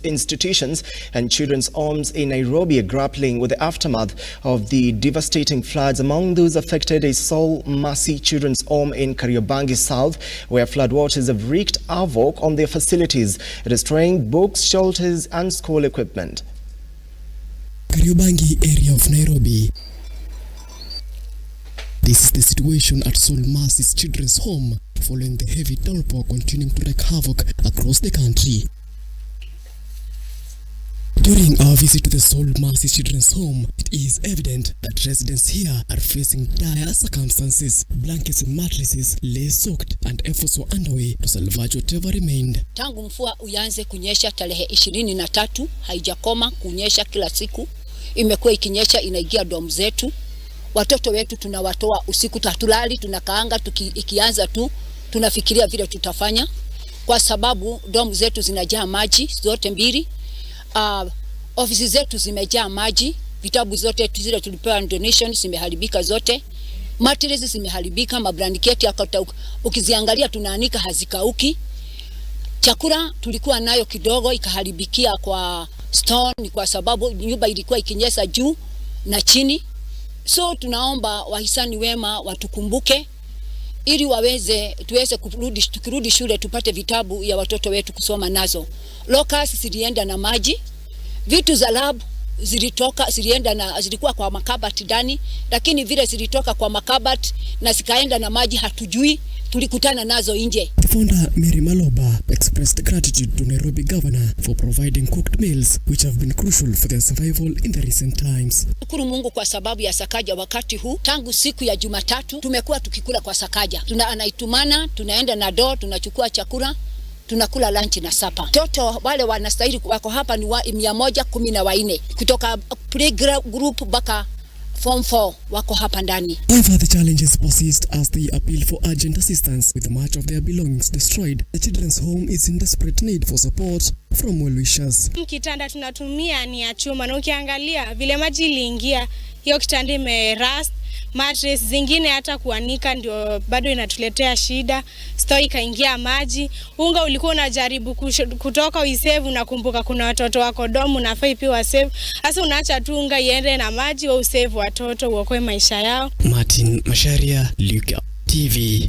institutions and children's homes in Nairobi are grappling with the aftermath of the devastating floods. Among those affected is Soul Mercy Children's Home in Kariobangi South, where floodwaters have wreaked havoc on their facilities, destroying books, shelters and school equipment. Kariobangi area of Nairobi. This is the situation at Soul Mercy's Children's Home following the heavy downpour continuing to wreak havoc across the country. During our visit to the Soul Mercy Children's Home, it is evident that residents here are facing dire circumstances. Blankets and mattresses lay soaked and efforts were underway to salvage whatever remained. Tangu mvua uanze kunyesha tarehe 23 haijakoma kunyesha kila siku. Imekuwa ikinyesha inaingia domu zetu. Watoto wetu tunawatoa usiku, tatulali tunakaanga, ikianza tu tunafikiria vile tutafanya kwa sababu domu zetu zinajaa maji zote mbili. Ofisi zetu zimejaa maji, vitabu zote zile tulipewa donation zimeharibika zote. Materials zimeharibika, mablanketi ukiziangalia tunaanika hazikauki. Chakula tulikuwa nayo kidogo ikaharibikia kwa stone kwa sababu nyumba ilikuwa ikinyesha juu na chini. So tunaomba wahisani wema watukumbuke ili tuweze tukirudi shule tupate vitabu ya watoto wetu kusoma nazo. Lockers zilienda na maji, vitu za lab zilikuwa kwa makabati ndani, lakini vile zilitoka kwa makabati na zikaenda na maji hatujui, tulikutana nazo nje. The founder Mary Maloba expressed gratitude to Nairobi governor for providing cooked meals which have been crucial for their survival in the recent times. Shukuru Mungu kwa sababu ya Sakaja wakati huu. Tangu siku ya Jumatatu tumekuwa tukikula kwa Sakaja. Anaitumana, tunaenda na do, tunachukua chakula, tunakula lunch na sapa. Toto wale wanastahili wako hapa ni 114 kutoka playgroup mpaka Form 4 wako hapa ndani. However, the challenges persist as they appeal for urgent assistance. With much of their belongings destroyed, the children's home is in desperate need for support from well-wishers. Kitanda tunatumia ni ya chuma na ukiangalia vile maji iliingia, hiyo kitanda imerust. Mattress zingine hata kuanika ndio bado inatuletea shida. Store ikaingia maji. Unga ulikuwa unajaribu kutoka uisave, unakumbuka kuna watoto wako domu na fai pia wasave. Sasa unaacha tu unga iende na maji wa usave watoto uokoe maisha yao. Martin Masharia, Luke TV.